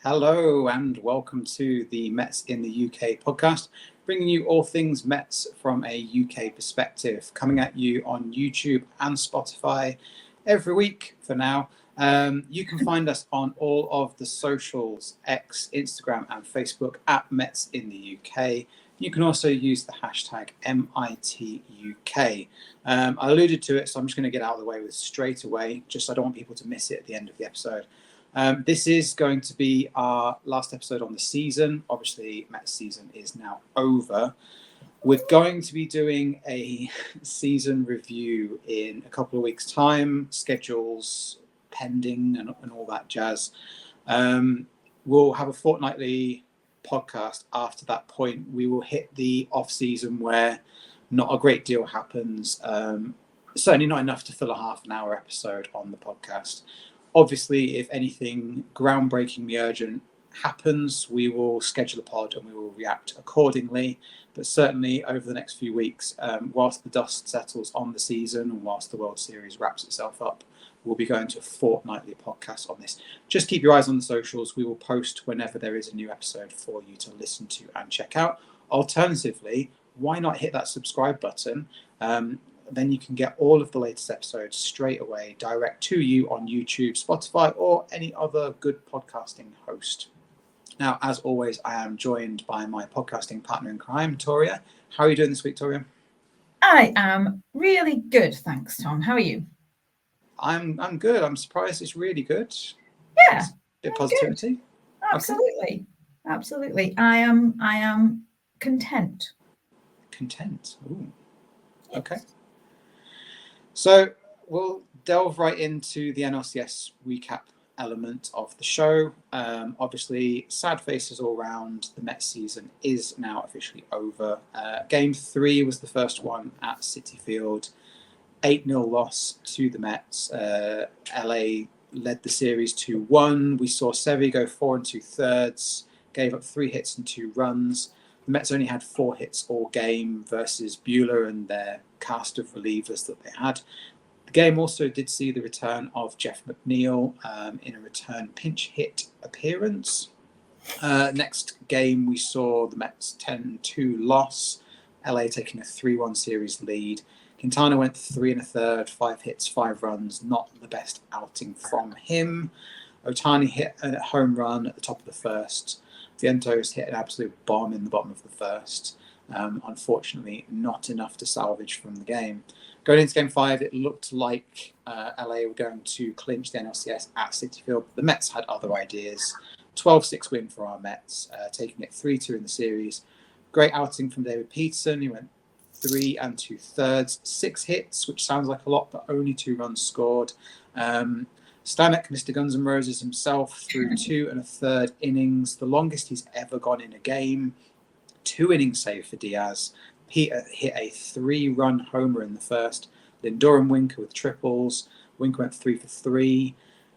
Hello and welcome to the Mets in the UK podcast, bringing you all things Mets from a UK perspective, coming at you on YouTube and Spotify every week for now. You can find us on all of the socials, X, Instagram and Facebook at Mets in the UK. You can also use the hashtag MITUK. I alluded to it, so I'm just going to get out of the way with straight away, just so I don't want people to miss it at the end of the episode. This is going to be our last episode on the season. Obviously, Mets season is now over. We're going to be doing a season review in a couple of weeks' time, schedules pending and all that jazz. We'll have a fortnightly podcast after that point. We will hit the off-season where not a great deal happens. Certainly not enough to fill a half an hour episode on the podcast. Obviously, if anything groundbreakingly urgent happens, we will schedule a pod and we will react accordingly. But certainly over the next few weeks, whilst the dust settles on the season and whilst the World Series wraps itself up, we'll be going to a fortnightly podcast on this. Just keep your eyes on the socials. We will post whenever there is a new episode for you to listen to and check out. Alternatively, why not hit that subscribe button? Then you can get all of the latest episodes straight away, direct to you on YouTube, Spotify, or any other good podcasting host. Now, as always, I am joined by my podcasting partner in crime, Toria. How are you doing this week, Toria? I am really good, thanks, Tom. How are you? I'm good. I'm surprised it's really good. Yeah, a bit of positivity. Good. Absolutely, okay. Absolutely. I am content. Content. Ooh. Yes. Okay. So we'll delve right into the NLCS recap element of the show. Obviously, sad faces all round. The Mets season is now officially over. Game 3 was the first one at Citi Field. 8-0 loss to the Mets. LA led the series 2-1. We saw Sevy go 4 2/3, gave up 3 hits and 2 runs. The Mets only had 4 hits all game versus Buehler and their cast of relievers that they had. The game also did see the return of Jeff McNeil in a return pinch hit appearance. Next game, we saw the Mets 10-2 loss, LA taking a 3-1 series lead. Quintana went 3 1/3, 5 hits, 5 runs. Not the best outing from him. Ohtani hit a home run at the top of the first. Vientos hit an absolute bomb in the bottom of the first. Unfortunately, not enough to salvage from the game. Going into Game 5, it looked like LA were going to clinch the NLCS at Citi Field. The Mets had other ideas. 12-6 win for our Mets, taking it 3-2 in the series. Great outing from David Peterson. He went 3 2/3, 6 hits, which sounds like a lot, but only 2 runs scored. Stanek, Mr. Guns N' Roses himself, threw 2 1/3 innings, the longest he's ever gone in a game. 2 innings save for Diaz. Peter hit a 3-run homer in the first. Lindor and Winker with triples. Winker went 3 for 3,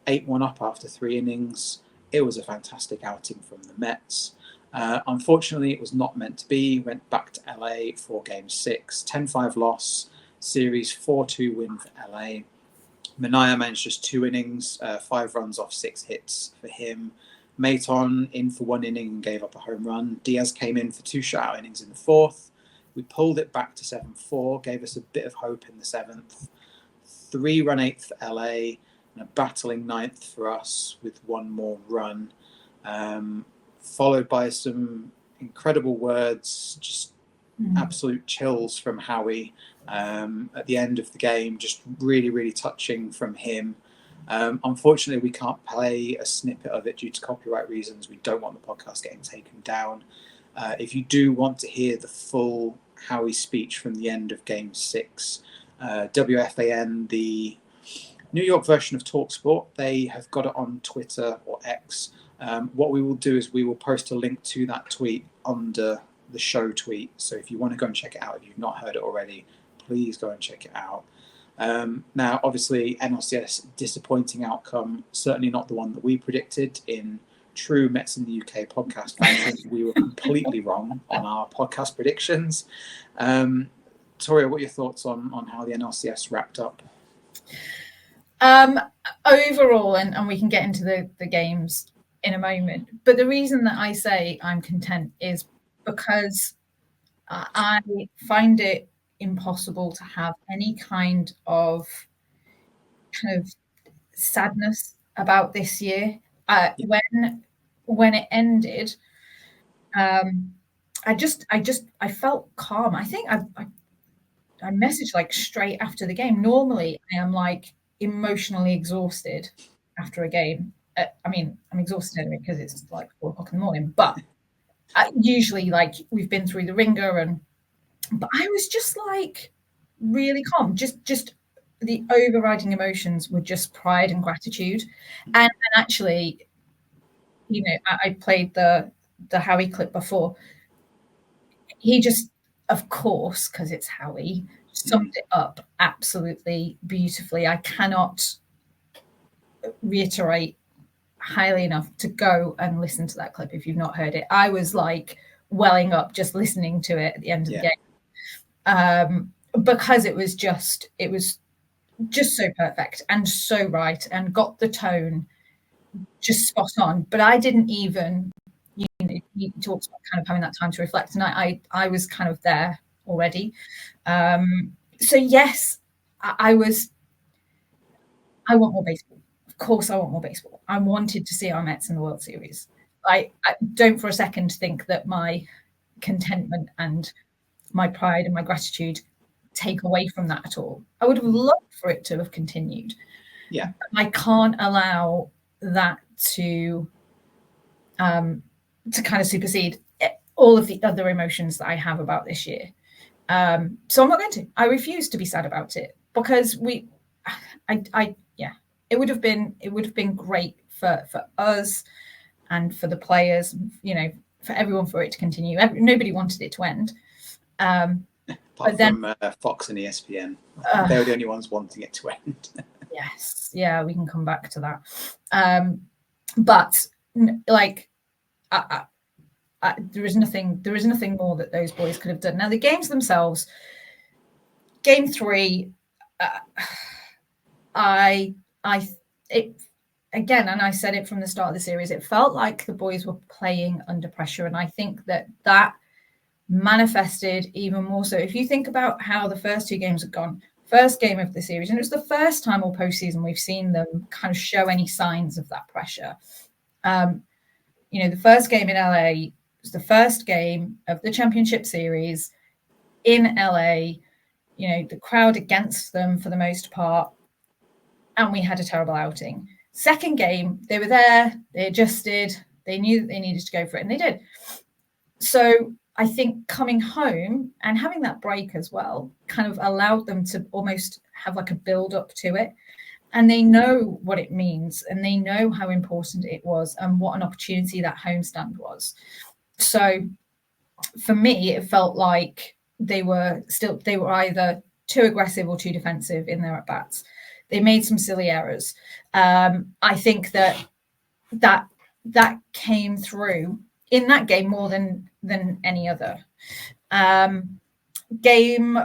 8-1 up after 3 innings. It was a fantastic outing from the Mets. Unfortunately, it was not meant to be. Went back to LA for Game 6. 10-5 loss. Series 4-2 win for LA. Minaya managed just 2 innings, 5 runs off 6 hits for him. Maton in for 1 inning and gave up a home run. Diaz came in for 2 shutout innings in the 4th. We pulled it back to 7-4, gave us a bit of hope in the 7th. 3-run 8th for LA and a battling 9th for us with 1 more run. Followed by some incredible words, just absolute chills from Howie at the end of the game, just really, really touching from him. Unfortunately, we can't play a snippet of it due to copyright reasons. We don't want the podcast getting taken down. If you do want to hear the full Howie speech from the end of Game 6, WFAN, the New York version of TalkSport, they have got it on Twitter or X. What we will do is we will post a link to that tweet under the show tweet. So if you want to go and check it out, if you've not heard it already, please go and check it out. Now, obviously, NLCS, disappointing outcome, certainly not the one that we predicted in true Mets in the UK podcast fashion. We were completely wrong on our podcast predictions. Toria, what are your thoughts on how the NLCS wrapped up? Overall, and we can get into the games in a moment. But the reason that I say I'm content is because I find it impossible to have any kind of sadness about this year. When it ended, I felt calm. I think I messaged like straight after the game. Normally, I am like emotionally exhausted after a game. I mean, I'm exhausted anyway because it's like 4 o'clock in the morning. But usually, like we've been through the ringer, but I was just like really calm. Just the overriding emotions were just pride and gratitude. And actually, you know, I played the Howie clip before. He just, of course, because it's Howie, summed it up absolutely beautifully. I cannot reiterate highly enough to go and listen to that clip if you've not heard it. I was like welling up just listening to it at the end of the game, because it was just so perfect and so right and got the tone just spot on. But I didn't even, you know, he talks about kind of having that time to reflect, and I was kind of there already. So yes, I want more baseball. Of course, I want more baseball. I wanted to see our Mets in the World Series. I don't for a second think that my contentment and my pride and my gratitude take away from that at all. I would have loved for it to have continued. Yeah. But I can't allow that to kind of supersede all of the other emotions that I have about this year. So I'm not going to. I refuse to be sad about it because it would have been great for us and for the players, you know, for everyone, for it to continue. Nobody wanted it to end. Apart from Fox and ESPN, they were the only ones wanting it to end. Yes, yeah, we can come back to that. But like, there is nothing more that those boys could have done. Now the games themselves, game 3, again, and I said it from the start of the series, it felt like the boys were playing under pressure, and I think that manifested even more so. If you think about how the first 2 games had gone, first game of the series, and it was the first time all postseason we've seen them kind of show any signs of that pressure. You know, the first game in LA was the first game of the championship series in LA. You know, the crowd against them for the most part, and we had a terrible outing. Second game, they were there, they adjusted, they knew that they needed to go for it, and they did. So I think coming home and having that break as well kind of allowed them to almost have like a build up to it. And they know what it means, and they know how important it was and what an opportunity that homestand was. So for me, it felt like they were either too aggressive or too defensive in their at-bats. They made some silly errors. I think that came through in that game more than any other. Game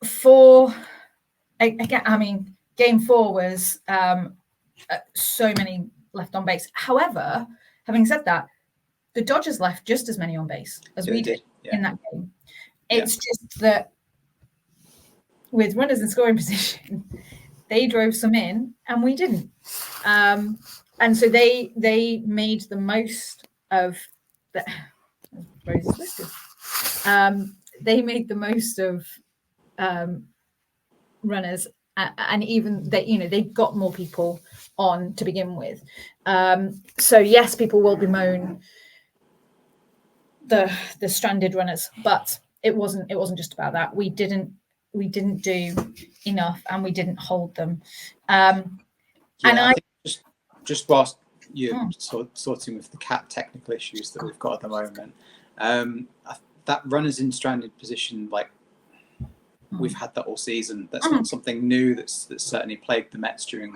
4, again, I mean, game 4 was so many left on base. However, having said that, the Dodgers left just as many on base as we did in that game. It's just that with runners in scoring position, they drove some in and we didn't. And so they made the most of the they made the most of runners, and even that, you know, they got more people on to begin with. So yes, people will bemoan the stranded runners, but it wasn't just about that. We didn't do enough, and we didn't hold them. And I think just whilst you're sorting with the cat technical issues that we've got at the moment, that runners in stranded position, like we've had that all season. That's not something new. That's certainly plagued the Mets during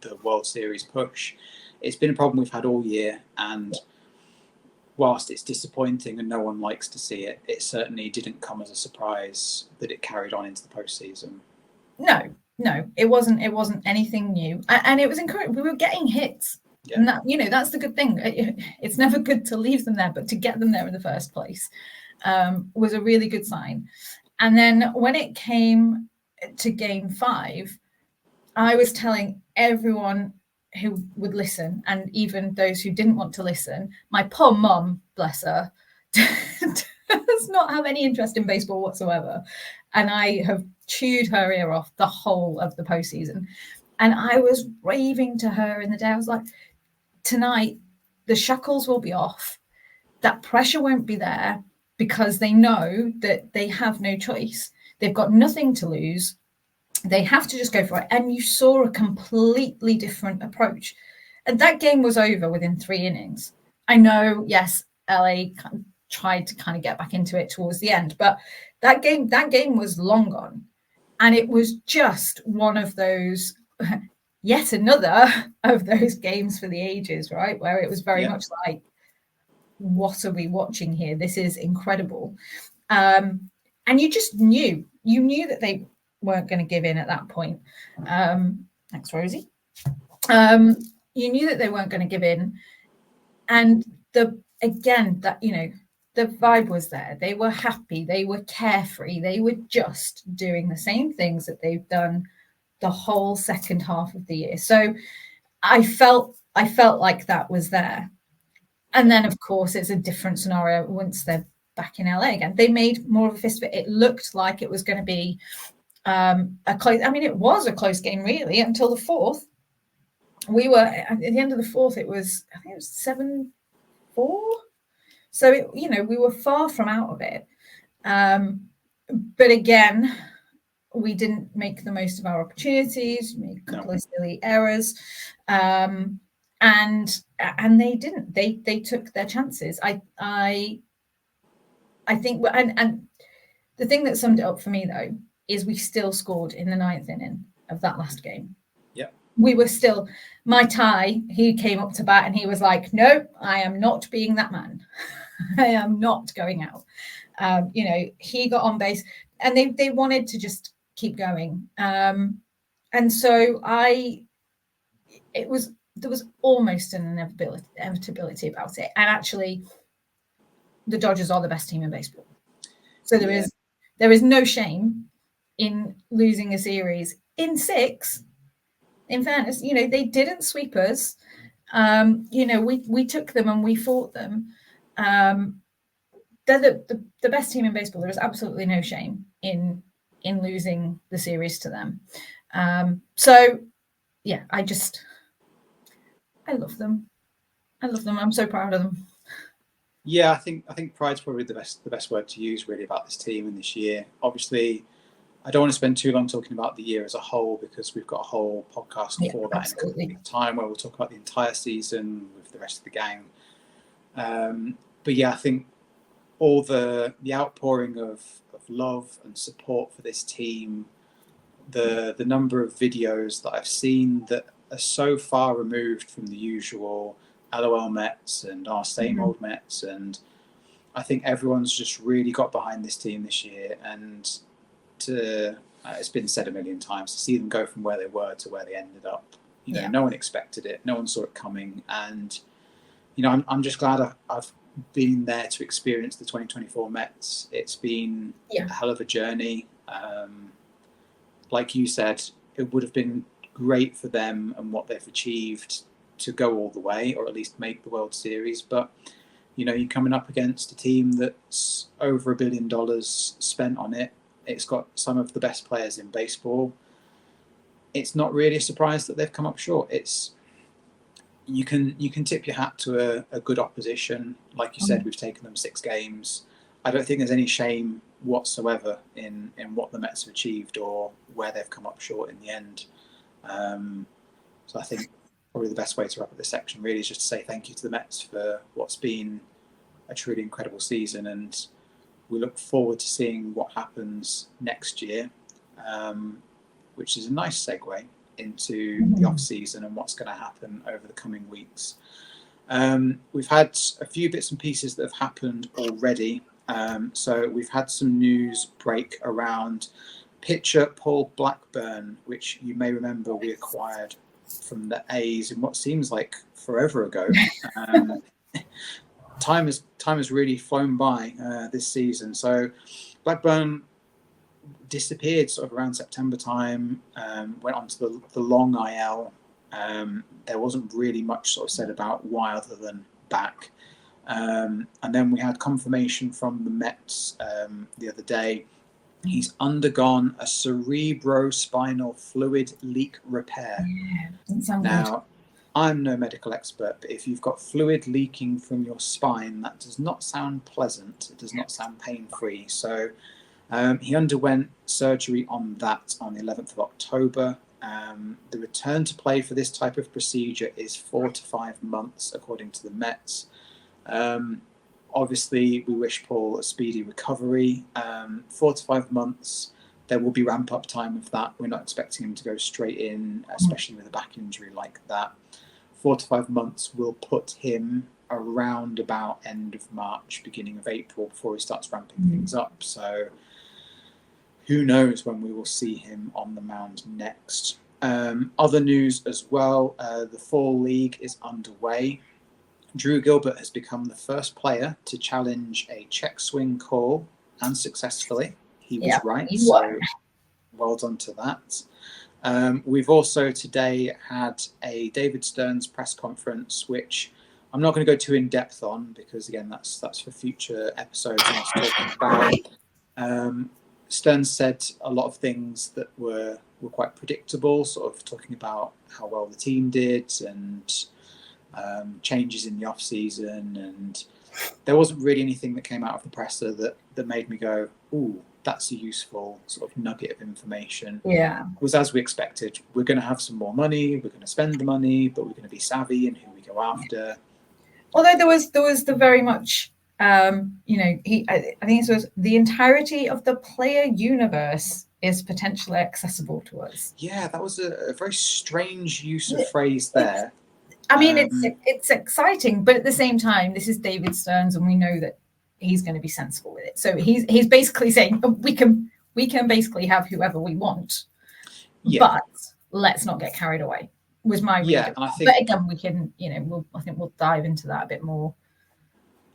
the World Series push. It's been a problem we've had all year, and whilst it's disappointing and no one likes to see it, it certainly didn't come as a surprise that it carried on into the postseason. No, it wasn't anything new, and it was encouraging. We were getting hits. Yeah. And that, that's the good thing. It's never good to leave them there, but to get them there in the first place was a really good sign. And then when it came to game 5, I was telling everyone who would listen, and even those who didn't want to listen, my poor mum, bless her, does not have any interest in baseball whatsoever. And I have chewed her ear off the whole of the postseason. And I was raving to her in the day. I was like, tonight, the shackles will be off. That pressure won't be there because they know that they have no choice. They've got nothing to lose. They have to just go for it. And you saw a completely different approach. And that game was over within 3 innings. I know, yes, LA tried to kind of get back into it towards the end, but that game was long gone. And it was just one of those, yet another of those games for the ages, right? Where it was very much like, what are we watching here? This is incredible. And you just knew that they weren't going to give in at that point. Thanks, Rosie. You knew that they weren't going to give in. And the vibe was there. They were happy. They were carefree. They were just doing the same things that they've done the whole second half of the year. So I felt like that was there. And then, of course, it's a different scenario once they're back in LA again. They made more of a fist of it. It looked like it was going to be a close. I mean, it was a close game, really, until the 4th. We were at the end of the 4th. I think it was 7-4. So we were far from out of it. But again, we didn't make the most of our opportunities. We made a couple of silly errors. And they didn't. They took their chances. I think, and the thing that summed it up for me though is we still scored in the 9th inning of that last game. Yeah, we were still. My Ty, he came up to bat and he was like, "No, I am not being that man. I am not going out." He got on base, and they wanted to just keep going. And so there was almost an inevitability about it. And actually, the Dodgers are the best team in baseball. So there is no shame in losing a series in 6. In fairness, they didn't sweep us. We took them and we fought them. They're the best team in baseball. There is absolutely no shame in losing the series to them. So yeah, I love them. I'm so proud of them. Yeah, I think pride's probably the best word to use really about this team in this year. Obviously, I don't want to spend too long talking about the year as a whole because we've got a whole podcast for that absolutely. in a time where we'll talk about the entire season with the rest of the gang. But yeah, I think all the outpouring of love and support for this team, the number of videos that I've seen that are so far removed from the usual LOL Mets and our same old Mets, and I think everyone's just really got behind this team this year. And it's been said a million times, to see them go from where they were to where they ended up, no one expected it, no one saw it coming, and I'm just glad I've been there to experience the 2024 Mets. It's been a hell of a journey. Like you said, it would have been great for them and what they've achieved to go all the way, or at least make the World Series. But you're coming up against a team that's over $1 billion spent on it. It's got some of the best players in baseball. It's not really a surprise that they've come up short. You can tip your hat to a good opposition. Like you said, we've taken them 6 games. I don't think there's any shame whatsoever in what the Mets have achieved or where they've come up short in the end. So I think probably the best way to wrap up this section really is just to say thank you to the Mets for what's been a truly incredible season, and we look forward to seeing what happens next year, which is a nice segue into the off season and what's going to happen over the coming weeks. We've had a few bits and pieces that have happened already. So we've had some news break around pitcher Paul Blackburn, which you may remember we acquired from the A's in what seems like forever ago. Time has really flown by this season. So Blackburn disappeared sort of around September time, went on to the long IL. There wasn't really much sort of said about why other than back. And then we had confirmation from the Mets the other day. He's undergone a cerebrospinal fluid leak repair. Yeah, doesn't sound Now, I'm no medical expert, but if you've got fluid leaking from your spine, that does not sound pleasant. It does not sound pain-free. So he underwent surgery on that on the 11th of October. The return to play for this type of procedure is 4 to 5 months, according to the Mets. Obviously, we wish Paul a speedy recovery. 4 to 5 months, there will be ramp-up time of that. We're not expecting him to go straight in, especially with a back injury like that. 4 to 5 months will put him around about end of March, beginning of April, before he starts ramping things up. So who knows when we will see him on the mound next. Other news as well, the Fall League is underway. Drew Gilbert has become the first player to challenge a check swing call, and successfully. He was right, so well done to that. We've also today had a David Stearns press conference, which I'm not going to go too in depth on because, again, that's for future episodes and us talking about. Stearns said a lot of things that were quite predictable, sort of talking about how well the team did and changes in the off season, and there wasn't really anything that came out of the presser that made me go, "Ooh, that's a useful sort of nugget of information." Yeah, it was as we expected. We're going to have some more money. We're going to spend the money, but we're going to be savvy in who we go after. Although there was the very much, I think it was the entirety of the player universe is potentially accessible to us. Yeah, that was a very strange use of phrase there. I mean, it's exciting, but at the same time, this is David Stearns, and we know that he's going to be sensible with it. So he's basically saying we can basically have whoever we want, but let's not get carried away. Was my read. And I think, but again, we can, I think we'll dive into that a bit more.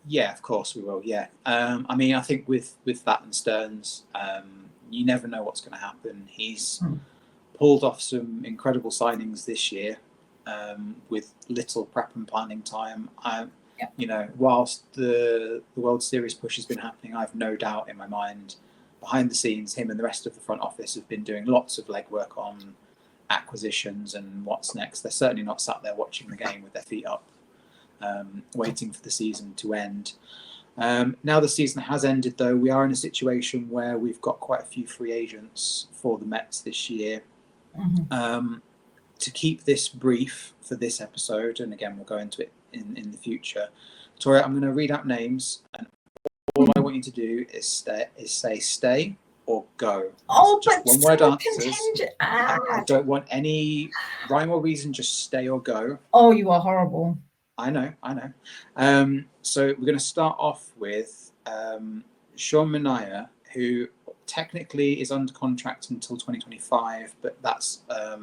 Yeah, of course we will. Yeah, I mean, I think with that and Stearns, you never know what's going to happen. He's pulled off some incredible signings this year. With little prep and planning time. Whilst the World Series push has been happening, I've no doubt in my mind, behind the scenes, him and the rest of the front office have been doing lots of legwork on acquisitions and what's next. They're certainly not sat there watching the game with their feet up, waiting for the season to end. Now the season has ended, though, we are in a situation where we've got quite a few free agents for the Mets this year. To keep this brief for this episode, and again, we'll go into it in the future, Toria, I'm going to read out names, and all I want you to do is say stay or go. Oh, just but one word answers. I don't want any rhyme or reason, just stay or go. Oh, you are horrible. I know. So we're going to start off with Sean Manaea, who technically is under contract until 2025, but that's a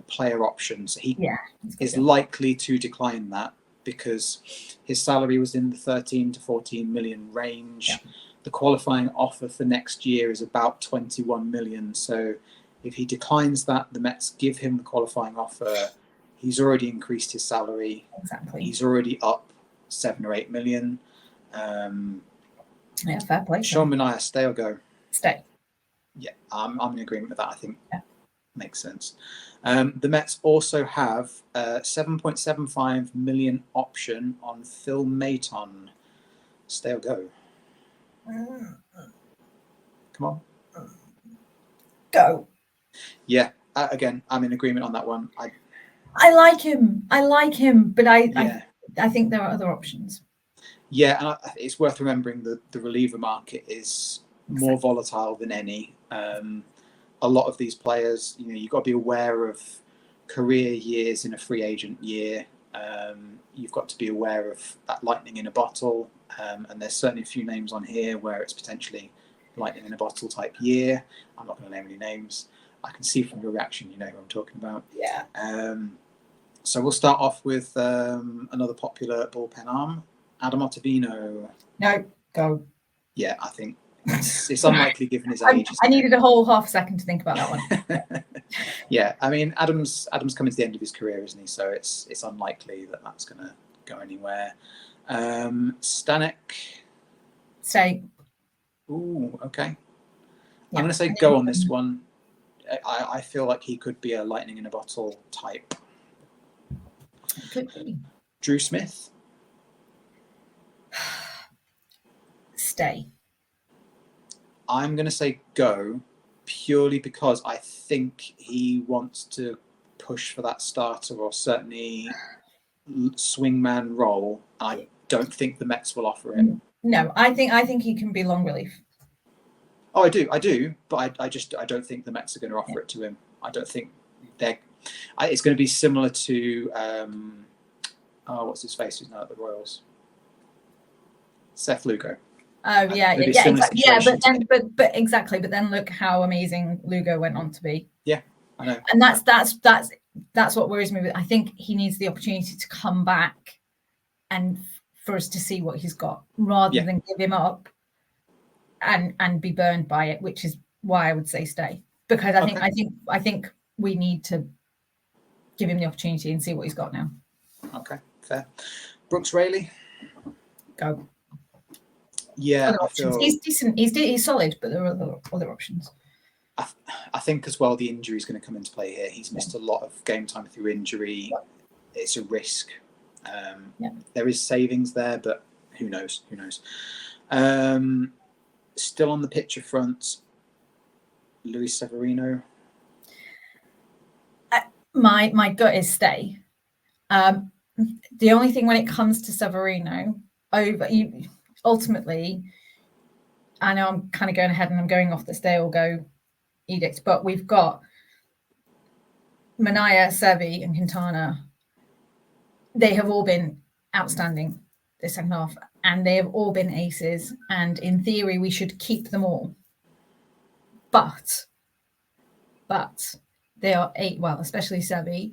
player option, so he is likely to decline that because his salary was in the 13 to 14 million range. The qualifying offer for next year is about 21 million. So if he declines that, the Mets give him the qualifying offer. He's already increased his salary. Exactly. He's already up 7 or 8 million. Fair play. Sean Manaea, stay or go? Stay. Yeah, I'm in agreement with that. I think makes sense. The Mets also have a 7.75 million option on Phil Maton. Stay or go? Come on. Go. Yeah, again, I'm in agreement on that one. I like him, but I think there are other options. Yeah, and it's worth remembering that the reliever market is more volatile than any. A lot of these players, you've got to be aware of career years in a free agent year. You've got to be aware of that lightning in a bottle. And there's certainly a few names on here where it's potentially lightning in a bottle type year. I'm not going to name any names. I can see from your reaction, you know who I'm talking about. Yeah. So we'll start off with another popular bullpen arm, Adam Ottavino. No, go. Yeah, I think it's unlikely given his age. I needed a whole half second to think about that one. Yeah, I mean, Adam's coming to the end of his career, isn't he? So it's unlikely that that's going to go anywhere. Stanek. Stay. Ooh, okay. Yeah. I'm going to say go on this one. I feel like he could be a lightning in a bottle type. Could be. Drew Smith. Stay. I'm going to say go purely because I think he wants to push for that starter or certainly swingman role. I don't think the Mets will offer it. No, I think he can be long relief. Oh, I do, but I don't think the Mets are going to offer it to him. I don't think it's going to be similar to what's his face who's now at the Royals? Seth Lugo. Oh yeah, exactly. Yeah, but exactly. But then look how amazing Lugo went on to be. Yeah, I know. And that's what worries me. I think he needs the opportunity to come back and for us to see what he's got, rather than give him up and be burned by it, which is why I would say stay. Because I think we need to give him the opportunity and see what he's got now. Okay, fair. Brooks Raley. Go. Yeah, he's decent. He's solid, but there are other options. I think as well the injury is going to come into play here. He's missed a lot of game time through injury. It's a risk. There is savings there, but who knows? Still on the pitcher front, Luis Severino. My gut is stay. The only thing when it comes to Severino, ultimately, I know I'm kind of going ahead and I'm going off the stay or go edict, but we've got Manaea, Sevi, and Quintana. They have all been outstanding this second half, and they have all been aces. And in theory, we should keep them all. But they are especially Sevi.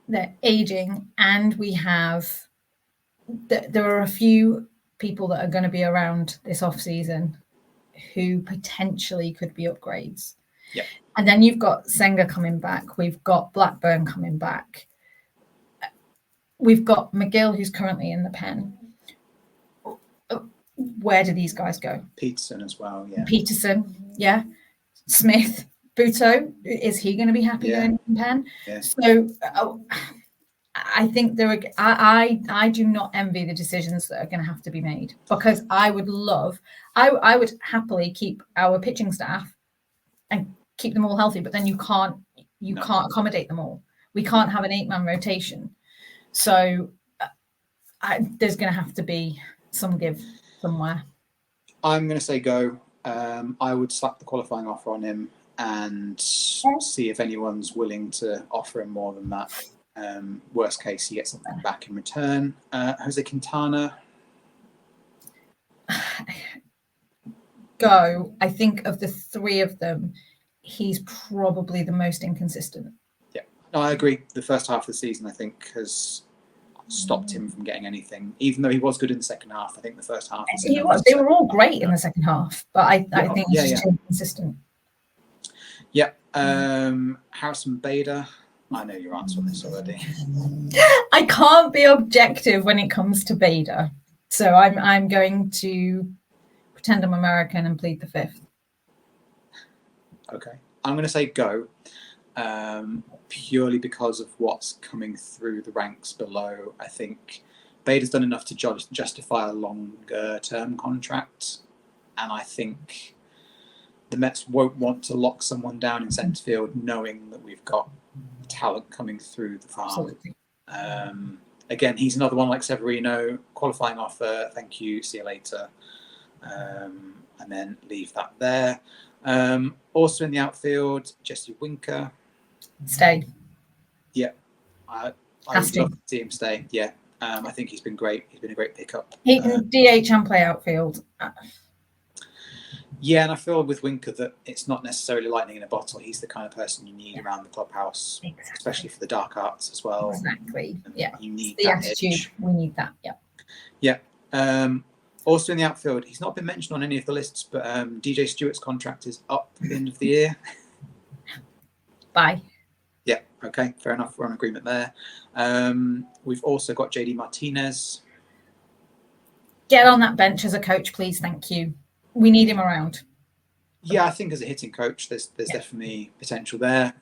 They're aging, and we have. There are a few people that are going to be around this off season who potentially could be upgrades. Yeah. And then you've got Senga coming back. We've got Blackburn coming back. We've got McGill, who's currently in the pen. Where do these guys go? Peterson as well, yeah. Peterson, yeah. Smith, Buto, is he going to be happy going in pen? Yeah. So I think I do not envy the decisions that are going to have to be made, because I would happily keep our pitching staff and keep them all healthy, but then you can't accommodate them all. We can't have an 8-man rotation. So there's going to have to be some give somewhere. I'm going to say go. I would slap the qualifying offer on him and see if anyone's willing to offer him more than that. Worst case, he gets something back in return. Jose Quintana. Go. I think of the three of them, he's probably the most inconsistent. Yeah, no, I agree. The first half of the season, I think, has stopped him from getting anything. Even though he was good in the second half, I think the first half. He was. They were all great in the second half, but I think he's just too inconsistent. Yeah. Harrison Bader. I know your answer on this already. I can't be objective when it comes to Bader, so I'm going to pretend I'm American and plead the fifth. Okay, I'm going to say go, purely because of what's coming through the ranks below. I think Bader's done enough to justify a longer-term contract, and I think the Mets won't want to lock someone down in centre field, knowing that we've got talent coming through the farm. Again, he's another one like Severino, qualifying offer, thank you, see you later, and then leave that there. Also in the outfield, Jesse Winker. Stay. Yeah, I would love to see him stay. Yeah, I think he's been great. He's been a great pickup. He can DH and play outfield. Yeah, and I feel with Winker that it's not necessarily lightning in a bottle. He's the kind of person you need around the clubhouse, especially for the dark arts as well. Exactly. Yeah. You need the that attitude. edge. We need that. Yeah. Yeah. Also in the outfield, he's not been mentioned on any of the lists, but DJ Stewart's contract is up at the end of the year. Bye. Yeah. Okay. Fair enough. We're on agreement there. We've also got JD Martinez. Get on that bench as a coach, please. Thank you. We need him around. Yeah, I think as a hitting coach, there's definitely potential there.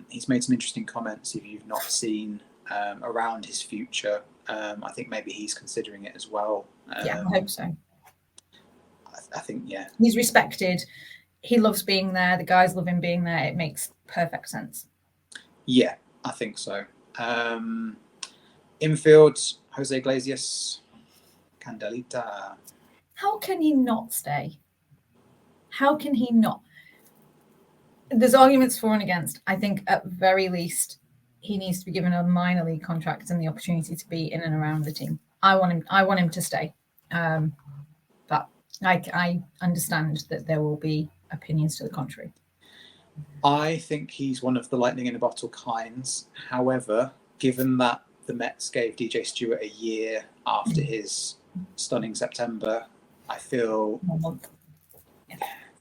He's made some interesting comments, if you've not seen, around his future. I think maybe he's considering it as well. Yeah, I hope so. I think, yeah. He's respected. He loves being there. The guys love him being there. It makes perfect sense. Yeah, I think so. Infield, Jose Iglesias, Candelita. How can he not stay? How can he not? There's arguments for and against. I think at very least he needs to be given a minor league contract and the opportunity to be in and around the team. I want him to stay. But I understand that there will be opinions to the contrary. I think he's one of the lightning in a bottle kinds. However, given that the Mets gave DJ Stewart a year after his stunning September, I feel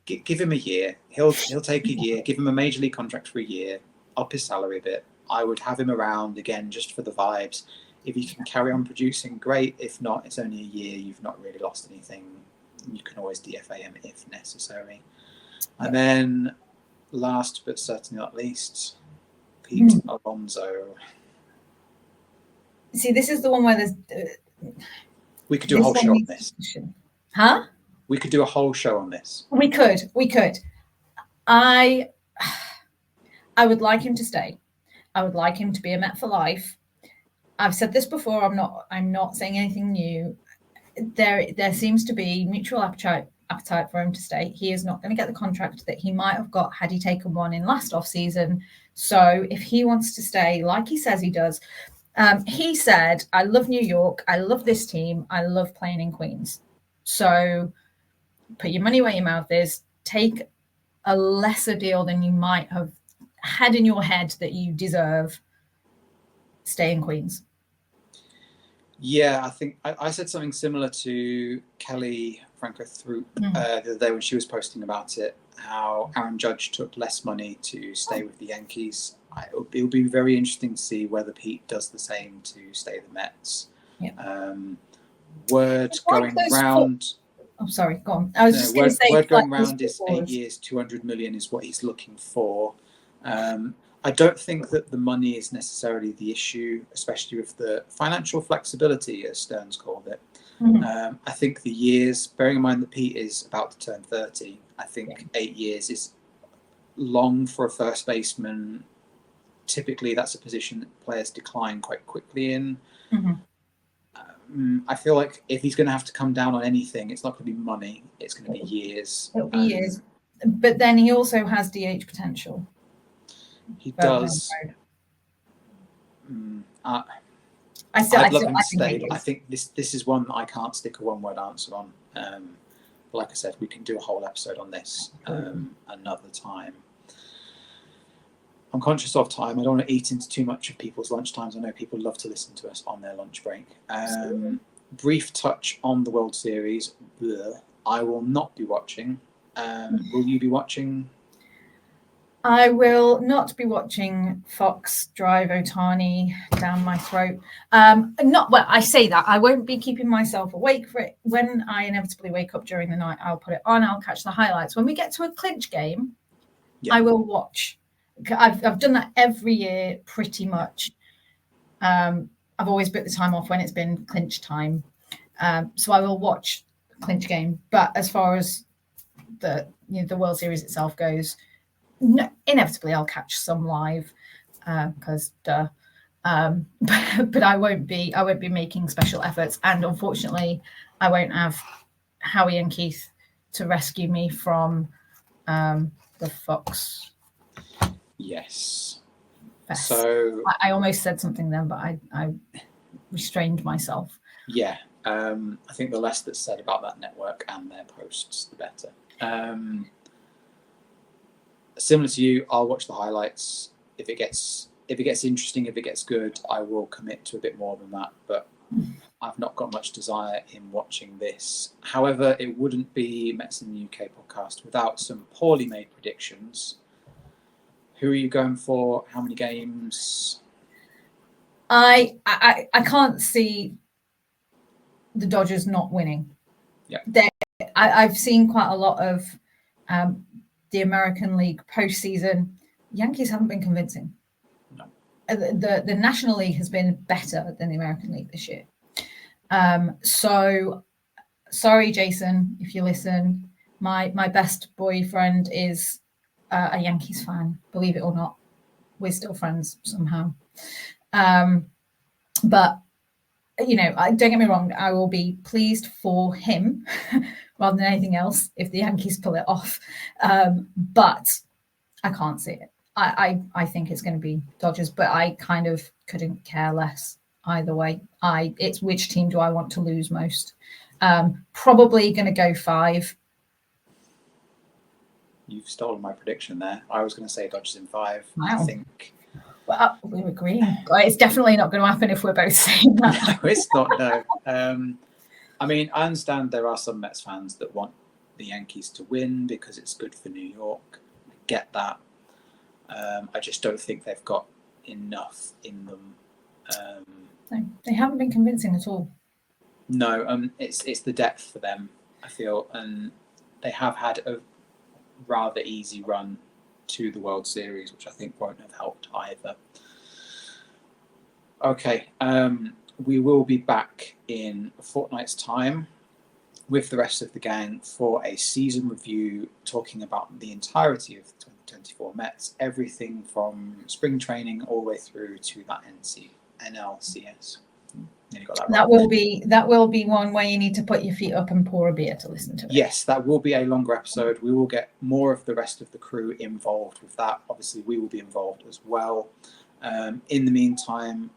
give him a year. He'll take a year. Give him a major league contract for a year. Up his salary a bit. I would have him around again just for the vibes. If he can carry on producing, great. If not, it's only a year. You've not really lost anything. You can always DFA him if necessary. And then, last but certainly not least, Pete Alonso. See, this is the one where there's. We could do a whole show on this. Huh? We could do a whole show on this. We could. I would like him to stay. I would like him to be a Met for life. I've said this before. I'm not saying anything new. There seems to be mutual appetite for him to stay. He is not going to get the contract that he might have got had he taken one in last off season. So if he wants to stay, like he says he does, he said, "I love New York. I love this team. I love playing in Queens." So put your money where your mouth is. Take a lesser deal than you might have had in your head that you deserve. Stay in Queens. Yeah, I think I said something similar to Kelly Franco Throop the other day when she was posting about it, how Aaron Judge took less money to stay with the Yankees. It'll be very interesting to see whether Pete does the same to stay the Mets. Yeah. Word going round. Oh, sorry, go on. I was just going to say. Word going round is 8 years, 200 million is what he's looking for. I don't think that the money is necessarily the issue, especially with the financial flexibility, as Stearns called it. Mm-hmm. I think the years, bearing in mind that Pete is about to turn 30, I think 8 years is long for a first baseman. Typically, that's a position that players decline quite quickly in. Mm-hmm. I feel like if he's going to have to come down on anything, it's not going to be money. It's going to be years. It'll be years. But then he also has DH potential. He does. I'd love him to stay. I think this is one that I can't stick a one-word answer on. Like I said, we can do a whole episode on this another time. I'm conscious of time. I don't want to eat into too much of people's lunch times. I know people love to listen to us on their lunch break. Brief touch on the World Series. I will not be watching. Will you be watching? I will not be watching Fox drive Ohtani down my throat. I say that. I won't be keeping myself awake for it. When I inevitably wake up during the night, I'll put it on. I'll catch the highlights. When we get to a clinch game, I will watch. I've done that every year pretty much. I've always booked the time off when it's been clinch time. So I will watch clinch game. But as far as the World Series itself goes, no, inevitably I'll catch some live because but I won't be making special efforts, and unfortunately I won't have Howie and Keith to rescue me from the Fox. Yes. Fest. So I almost said something then, but I restrained myself. Yeah. I think the less that's said about that network and their posts, the better. Similar to you, I'll watch the highlights. If it gets interesting, if it gets good, I will commit to a bit more than that. But I've not got much desire in watching this. However, it wouldn't be Mets in the UK podcast without some poorly made predictions. Who are you going for? How many games? I can't see the Dodgers not winning. Yeah, I've seen quite a lot of the American League postseason. Yankees haven't been convincing. No. The National League has been better than the American League this year. So sorry, Jason, if you listen. My best boyfriend is a Yankees fan, believe it or not. We're still friends somehow. But you know, don't get me wrong, I will be pleased for him rather than anything else if the Yankees pull it off. But I can't see it. I think it's going to be Dodgers, but I kind of couldn't care less either way. It's which team do I want to lose most? Probably going to go 5. You've stolen my prediction there. I was going to say Dodgers in 5. Wow. I think. Well, we're agreeing. It's definitely not going to happen if we're both saying that. No, it's not. No. I mean, I understand there are some Mets fans that want the Yankees to win because it's good for New York. I get that. I just don't think they've got enough in them. No, they haven't been convincing at all. No, it's the depth for them, I feel, and they have had a rather easy run to the World Series, which I think won't have helped either. Okay, we will be back in a fortnight's time with the rest of the gang for a season review, talking about the entirety of the 2024 Mets, everything from spring training all the way through to that NLCS. Got that, right. That will be one where you need to put your feet up and pour a beer to listen to it. Yes, that will be a longer episode. We will get more of the rest of the crew involved with that. Obviously, we will be involved as well. In the meantime,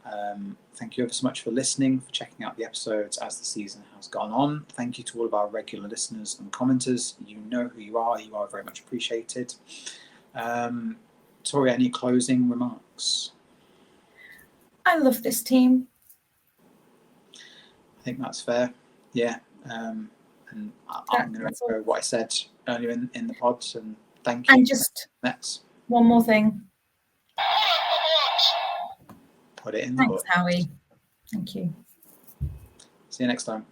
thank you ever so much for listening, for checking out the episodes as the season has gone on. Thank you to all of our regular listeners and commenters. You know who you are. You are very much appreciated. Tori, any closing remarks? I love this team. I think that's fair. Yeah. And I'm going to echo what I said earlier in the pod. And thank you. And just Mets. One more thing. Put it in Thanks, the book. Howie. Thank you. See you next time.